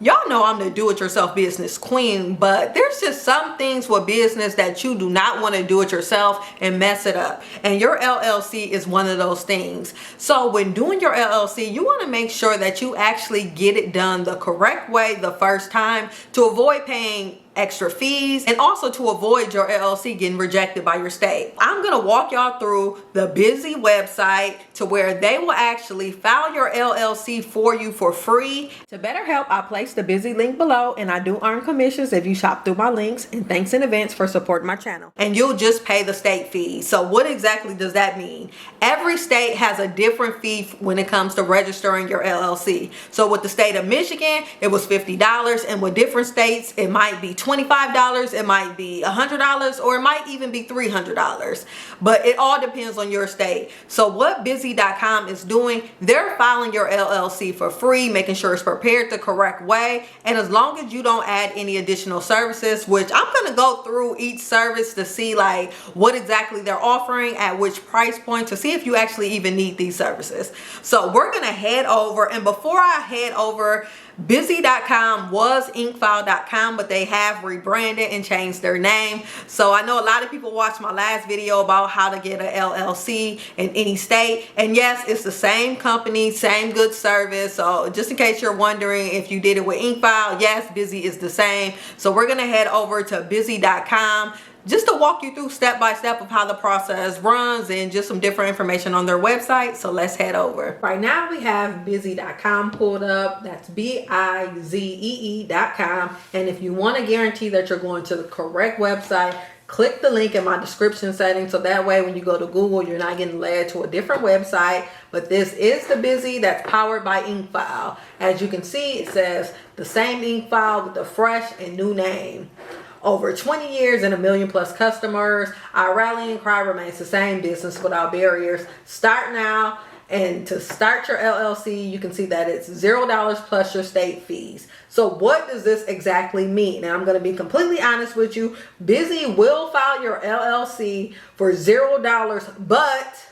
Y'all know I'm the do-it-yourself business queen, but there's just some things with business that you do not want to do it yourself and mess it up. And your LLC is one of those things. So when doing your LLC, you want to make sure that you actually get it done the correct way the first time to avoid paying extra fees and also to avoid your LLC getting rejected by your state. I'm going to walk y'all through the Bizee website to where they will actually file your LLC for you for free. To better help, I place the Bizee link below, and I do earn commissions if you shop through my links, and thanks in advance for supporting my channel. And you'll just pay the state fees. So what exactly does that mean? Every state has a different fee when it comes to registering your LLC. So with the state of Michigan, it was $50, and with different states, it might be $25, it might be $100, or it might even be $300. But it all depends on your state. So what Bizee.com is doing, they're filing your LLC for free, making sure it's prepared the correct way. And as long as you don't add any additional services, which I'm going to go through each service to see like what exactly they're offering at which price point to see if you actually even need these services. So we're going to head over, and before I head over, Bizee.com was inkfile.com, but they have rebranded and changed their name. So I know a lot of people watched my last video about how to get an LLC in any state. And yes, it's the same company, same good service. So just in case you're wondering if you did it with inkfile, yes, Bizee is the same. So we're going to head over to Bizee.com just to walk you through step by step of how the process runs and just some different information on their website. So let's head over. Right now we have Bizee.com pulled up. That's Bizee.com. And if you want to guarantee that you're going to the correct website, click the link in my description setting, so that way when you go to Google, you're not getting led to a different website. But this is the Bizee that's powered by inkfile. As you can see, it says the same inkfile with a fresh and new name. Over 20 years and 1 million plus customers. Our rallying cry remains the same: business without barriers. Start now. And to start your LLC, you can see that it's $0 plus your state fees. So what does this exactly mean? And I'm going to be completely honest with you. Bizee will file your LLC for $0, but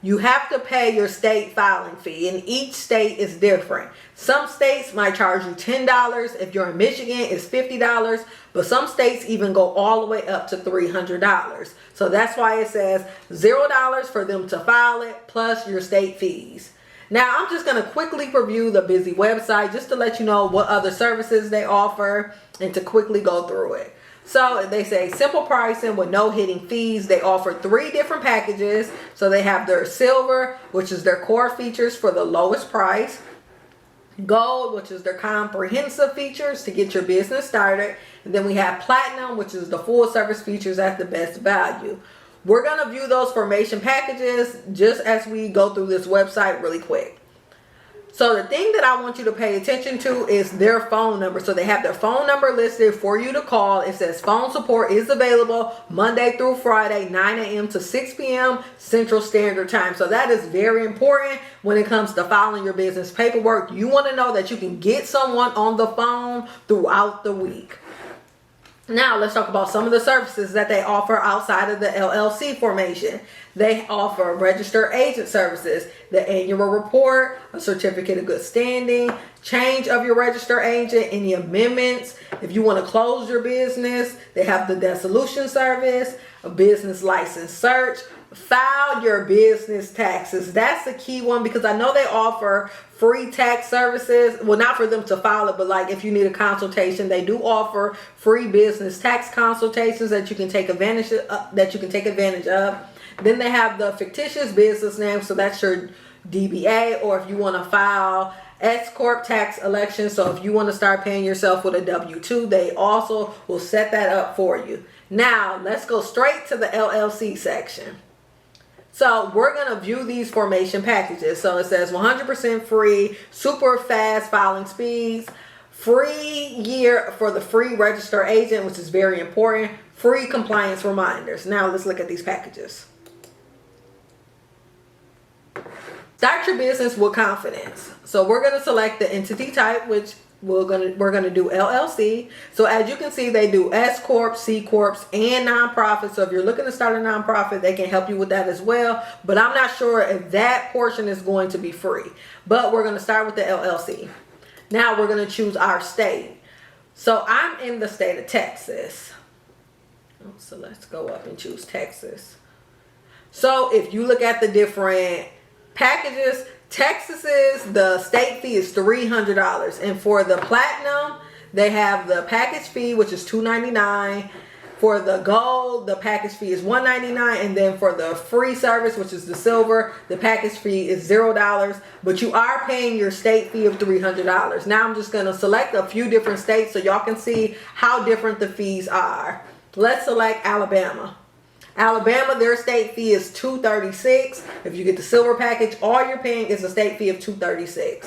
you have to pay your state filing fee, and each state is different. Some states might charge you $10. If you're in Michigan, it's $50, but some states even go all the way up to $300. So that's why it says $0 for them to file it plus your state fees. Now, I'm just going to quickly review the Bizee website just to let you know what other services they offer and to quickly go through it. So they say simple pricing with no hidden fees. They offer 3 different packages. So they have their silver, which is their core features for the lowest price. Gold, which is their comprehensive features to get your business started. And then we have platinum, which is the full service features at the best value. We're going to view those formation packages just as we go through this website really quick. So the thing that I want you to pay attention to is their phone number. So they have their phone number listed for you to call. It says phone support is available Monday through Friday, 9 a.m. to 6 p.m. Central Standard Time. So that is very important when it comes to filing your business paperwork. You want to know that you can get someone on the phone throughout the week. Now let's talk about some of the services that they offer outside of the LLC formation. They offer registered agent services, the annual report, a certificate of good standing, change of your registered agent, any amendments. If you want to close your business, they have the dissolution service, a business license search, file your business taxes. That's the key one because I know they offer free tax services. Well, not for them to file it, but like if you need a consultation, they do offer free business tax consultations that you can take advantage of. Then they have the fictitious business name, so that's your DBA, or if you want to file S Corp tax election. So if you want to start paying yourself with a W-2, they also will set that up for you. Now let's go straight to the LLC section. So we're going to view these formation packages. So it says 100% free, super fast filing speeds, free year for the free register agent, which is very important, free compliance reminders. Now let's look at these packages. Start your business with confidence. So we're going to select the entity type, which we're gonna do LLC. So as you can see, they do S Corp, C Corps, and nonprofit. So if you're looking to start a nonprofit, they can help you with that as well. But I'm not sure if that portion is going to be free. But we're gonna start with the LLC. Now we're going to choose our state. So I'm in the state of Texas. So let's go up and choose Texas. So if you look at the different packages, Texas's, the state fee is $300. And for the platinum, they have the package fee, which is $299. For the gold, the package fee is $199. And then for the free service, which is the silver, the package fee is $0. But you are paying your state fee of $300. Now I'm just going to select a few different states so y'all can see how different the fees are. Let's select Alabama. Alabama, their state fee is $236. If you get the silver package, all you're paying is a state fee of $236.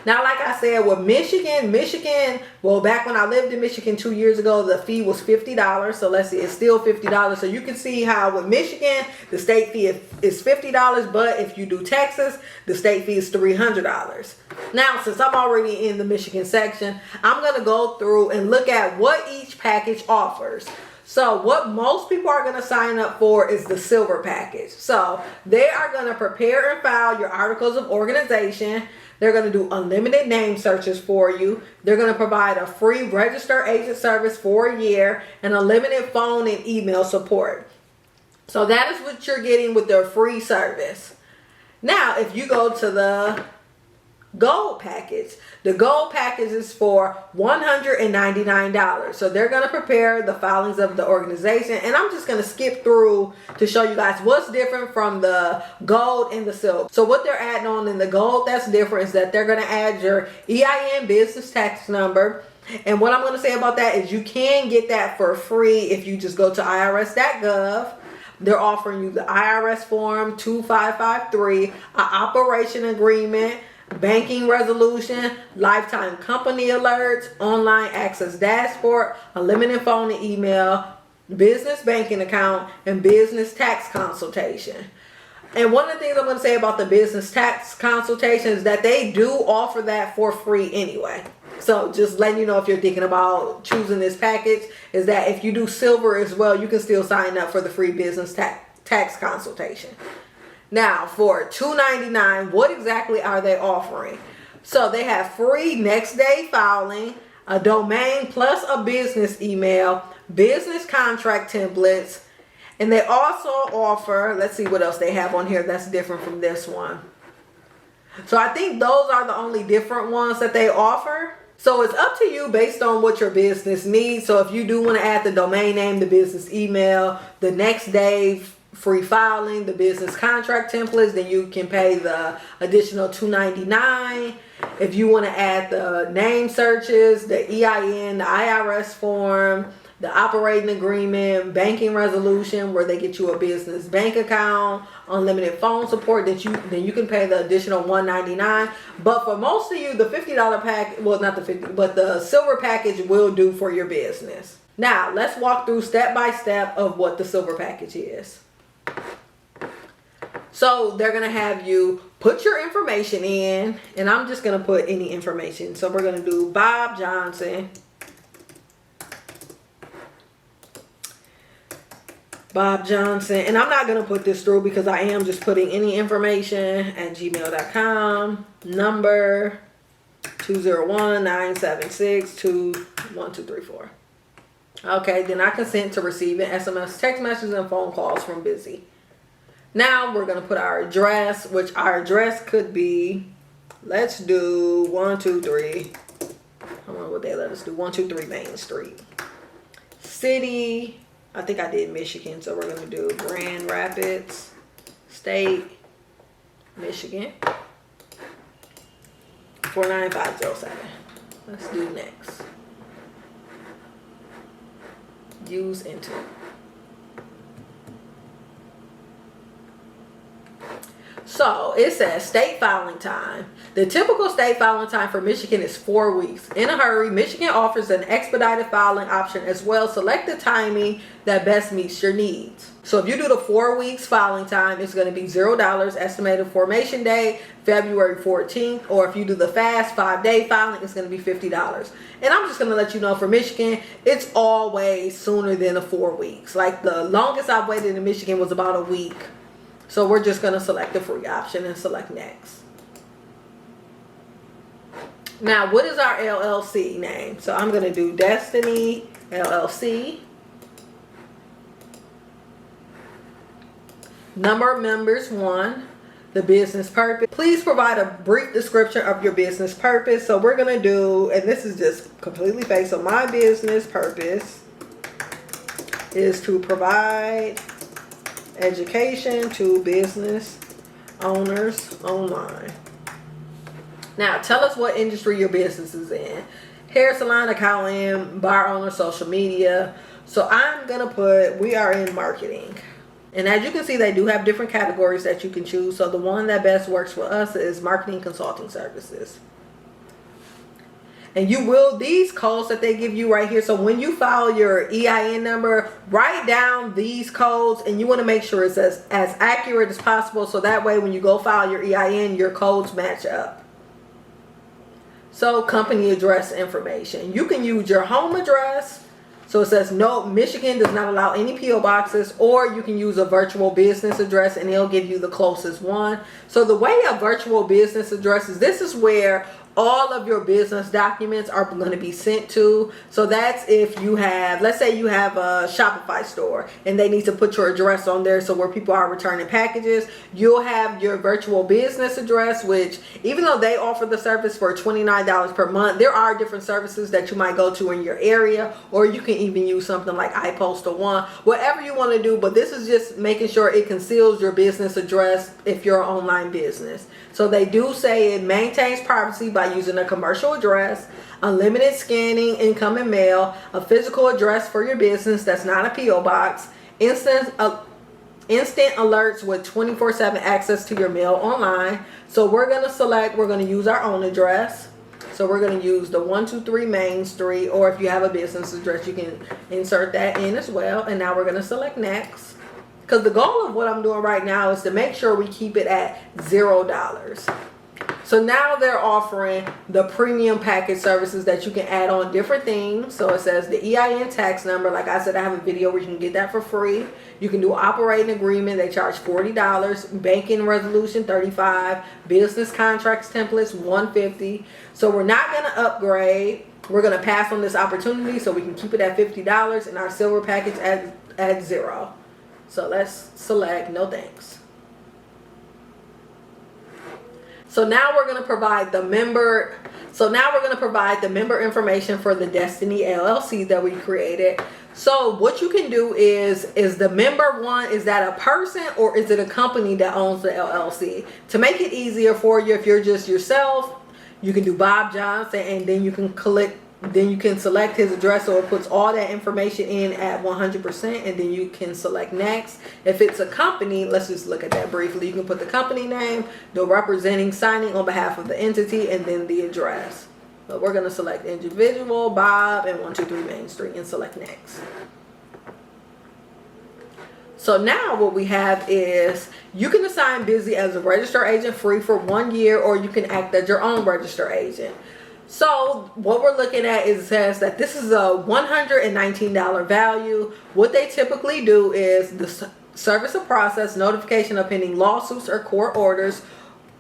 Now, like I said, with Michigan, well, back when I lived in Michigan 2 years ago, the fee was $50. So let's see, it's still $50. So you can see how with Michigan, the state fee is $50. But if you do Texas, the state fee is $300. Now, since I'm already in the Michigan section, I'm going to go through and look at what each package offers. So what most people are going to sign up for is the silver package. So they are going to prepare and file your articles of organization. They're going to do unlimited name searches for you. They're going to provide a free register agent service for a year and unlimited phone and email support. So that is what you're getting with their free service. Now, if you go to the gold package, the gold package is for $199. So they're going to prepare the filings of the organization, and I'm just going to skip through to show you guys what's different from the gold and the silver. So what they're adding on in the gold that's different is that they're going to add your EIN business tax number. And what I'm going to say about that is you can get that for free if you just go to irs.gov. They're offering you the IRS form 2553, an operation agreement, banking resolution, lifetime company alerts, online access dashboard, unlimited phone and email, business banking account, and business tax consultation. And one of the things I'm going to say about the business tax consultation is that they do offer that for free anyway. So just letting you know, if you're thinking about choosing this package, is that if you do silver as well, you can still sign up for the free business tax consultation. Now, for $299, what exactly are they offering? So they have free next day filing, a domain plus a business email, business contract templates, and they also offer, let's see what else they have on here that's different from this one. So I think those are the only different ones that they offer. So it's up to you based on what your business needs. So if you do want to add the domain name, the business email, the next day free filing, the business contract templates, then you can pay the additional $299. If you want to add the name searches, the EIN, the IRS form, the operating agreement, banking resolution where they get you a business bank account, unlimited phone support, then you can pay the additional $199. But for most of you, the $50 pack, well, not the 50, but the silver package will do for your business. Now let's walk through step by step of what the silver package is. So they're going to have you put your information in, and I'm just going to put any information. So we're going to do Bob Johnson. Bob Johnson. And I'm not going to put this through because I am just putting any information at gmail.com. Number 201-976-21234. Okay, then I consent to receiving SMS, text messages, and phone calls from Bizee. Now we're going to put our address, which our address could be, let's do 123. I don't know what they let us do. 123 Main Street. City, I think I did Michigan, so we're going to do Grand Rapids. State, Michigan. 49507. Let's do next. Use enter. So it says state filing time. The typical state filing time for Michigan is 4 weeks. In a hurry, Michigan offers an expedited filing option as well. Select the timing that best meets your needs. So if you do the 4 weeks filing time, it's going to be $0. Estimated formation date, February 14th. Or if you do the fast 5-day filing, it's going to be $50. And I'm just going to let you know, for Michigan, it's always sooner than the 4 weeks. Like the longest I've waited in Michigan was about a week. So we're just going to select the free option and select next. Now, what is our LLC name? So I'm going to do Destiny LLC. Number of members, 1. The business purpose. Please provide a brief description of your business purpose. So we're going to do, and this is just completely fake. So my business purpose is to provide education to business owners online. Now, tell us what industry your business is in. Hair salon, accountant, bar owner, social media. So I'm going to put, we are in marketing. And as you can see, they do have different categories that you can choose. So the one that best works for us is marketing consulting services. And you will, these codes that they give you right here. So when you file your EIN number, write down these codes, and you want to make sure it's as accurate as possible. So that way when you go file your EIN, your codes match up. So company address information. You can use your home address. So it says no, Michigan does not allow any P.O. boxes, or you can use a virtual business address and it'll give you the closest one. So the way a virtual business address is, this is where all of your business documents are going to be sent to. So that's if you have, let's say you have a Shopify store and they need to put your address on there, so where people are returning packages, you'll have your virtual business address, which even though they offer the service for $29 per month, there are different services that you might go to in your area, or you can even use something like iPostal One, whatever you want to do. But this is just making sure it conceals your business address if you're an online business. So they do say it maintains privacy by using a commercial address, unlimited scanning, incoming mail, a physical address for your business that's not a P.O. box, instant alerts with 24/7 access to your mail online. So we're going to select, we're going to use our own address. So we're going to use the 123 Main Street, or if you have a business address, you can insert that in as well. And now we're going to select next. Because the goal of what I'm doing right now is to make sure we keep it at $0. So now they're offering the premium package services that you can add on different things. So it says the EIN tax number. Like I said, I have a video where you can get that for free. You can do an operating agreement. They charge $40. Banking resolution, $35. Business contracts templates, $150. So we're not going to upgrade. We're going to pass on this opportunity so we can keep it at $50 and our silver package at 0. So let's select no thanks. So now we're going to provide the member. So now we're going to provide the member information for the Destiny LLC that we created. So what you can do is the member one, is that a person or is it a company that owns the LLC? To make it easier for you, if you're just yourself, you can do Bob Johnson, and then you can select his address, so it puts all that information in at 100%, and then you can select next. If it's a company, let's just look at that briefly. You can put the company name, the representing, signing on behalf of the entity, and then the address. But we're going to select individual, Bob, and 123 Main Street, and select next. So now what we have is you can assign Bizee as a registered agent free for 1 year, or you can act as your own registered agent. So what we're looking at is, it says that this is a $119 value. What they typically do is the service of process, notification of pending lawsuits or court orders,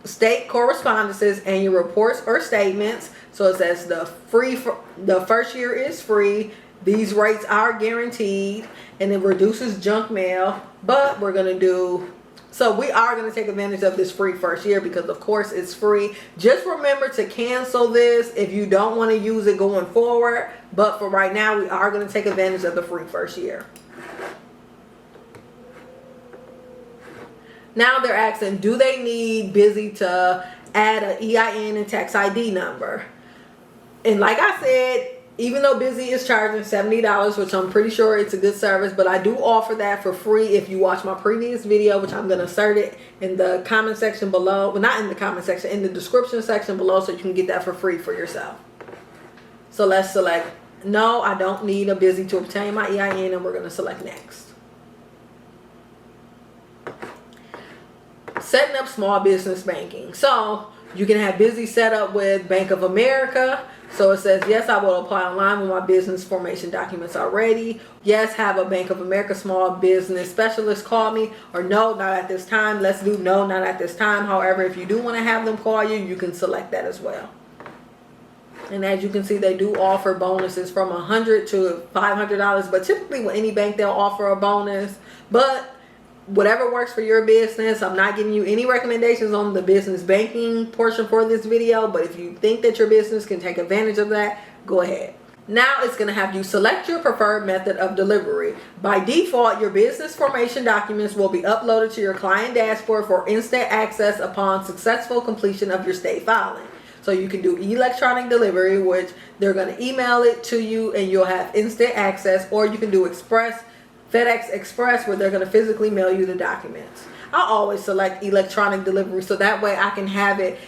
state correspondences, annual reports or statements. So it says the first year is free. These rates are guaranteed, and it reduces junk mail. But we're going to do, so we are going to take advantage of this free first year because of course it's free. Just remember to cancel this if you don't want to use it going forward. But for right now, we are going to take advantage of the free first year. Now they're asking, do they need Bizee to add an EIN and tax ID number? And like I said, even though Bizee is charging $70, which I'm pretty sure it's a good service, but I do offer that for free if you watch my previous video, which I'm going to insert it in the comment section below. Well, not in the comment section, in the description section below, so you can get that for free for yourself. So let's select, no, I don't need a Bizee to obtain my EIN, and we're going to select next. Setting up small business banking. So you can have Bizee set up with Bank of America. So it says, yes, I will apply online when my business formation documents are ready. Yes, have a Bank of America small business specialist call me. Or no, not at this time. Let's do no, not at this time. However, if you do want to have them call you, you can select that as well. And as you can see, they do offer bonuses from $100 to $500, but typically with any bank, they'll offer a bonus. But whatever works for your business. I'm not giving you any recommendations on the business banking portion for this video, but if you think that your business can take advantage of that, go ahead. Now it's going to have you select your preferred method of delivery. By default, your business formation documents will be uploaded to your client dashboard for instant access upon successful completion of your state filing. So you can do electronic delivery, which they're going to email it to you and you'll have instant access, or you can do FedEx Express, where they're going to physically mail you the documents. I always select electronic delivery so that way I can have it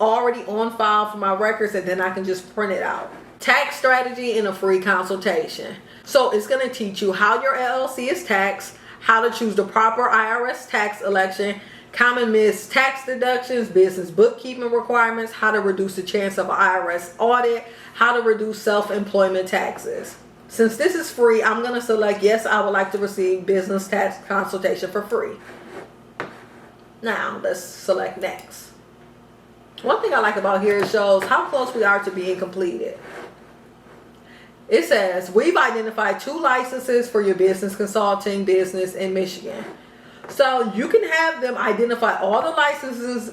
already on file for my records and then I can just print it out. Tax strategy in a free consultation. So it's going to teach you how your LLC is taxed, how to choose the proper IRS tax election, common missed tax deductions, business bookkeeping requirements, how to reduce the chance of an IRS audit, how to reduce self-employment taxes. Since this is free, I'm going to select yes, I would like to receive business tax consultation for free. Now let's select next. One thing I like about here, it shows how close we are to being completed. It says we've identified 2 licenses for your business consulting business in Michigan. So you can have them identify all the licenses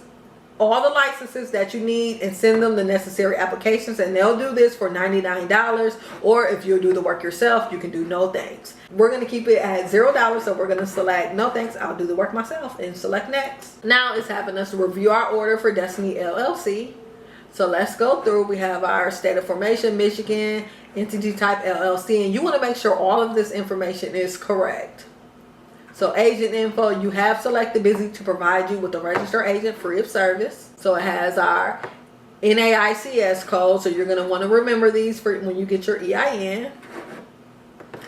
that you need and send them the necessary applications, and they'll do this for $99. Or if you do the work yourself, you can do no thanks. We're going to keep it at $0, so we're going to select no thanks, I'll do the work myself, and select next. Now it's having us review our order for Destiny LLC. So let's go through. We have our state of formation, Michigan, entity type LLC, and you want to make sure all of this information is correct. So agent info, you have selected Bizee to provide you with a registered agent free of service. So it has our NAICS code, so you're going to want to remember these for when you get your EIN.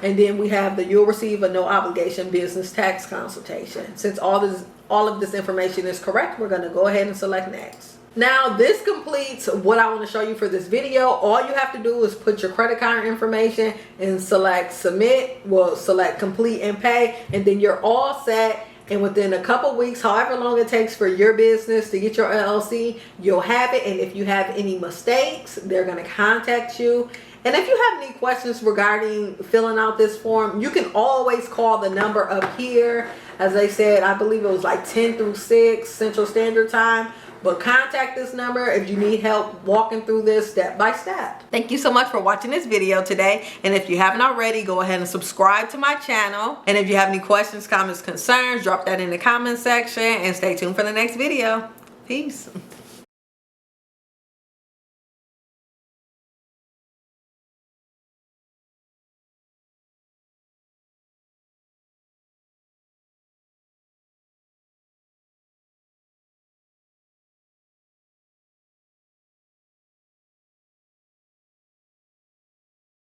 And then we have you'll receive a no obligation business tax consultation. Since all of this information is correct, we're going to go ahead and select next. Now this completes what I want to show you for this video. All you have to do is put your credit card information and select submit. We'll select complete and pay, and then you're all set. And within a couple weeks, however long it takes for your business to get your LLC, you'll have it. And if you have any mistakes, they're going to contact you. And if you have any questions regarding filling out this form, you can always call the number up here. As I said, I believe it was like 10 through 6 Central Standard Time. But contact this number if you need help walking through this step by step. Thank you so much for watching this video today. And if you haven't already, go ahead and subscribe to my channel. And if you have any questions, comments, concerns, drop that in the comment section and stay tuned for the next video. Peace.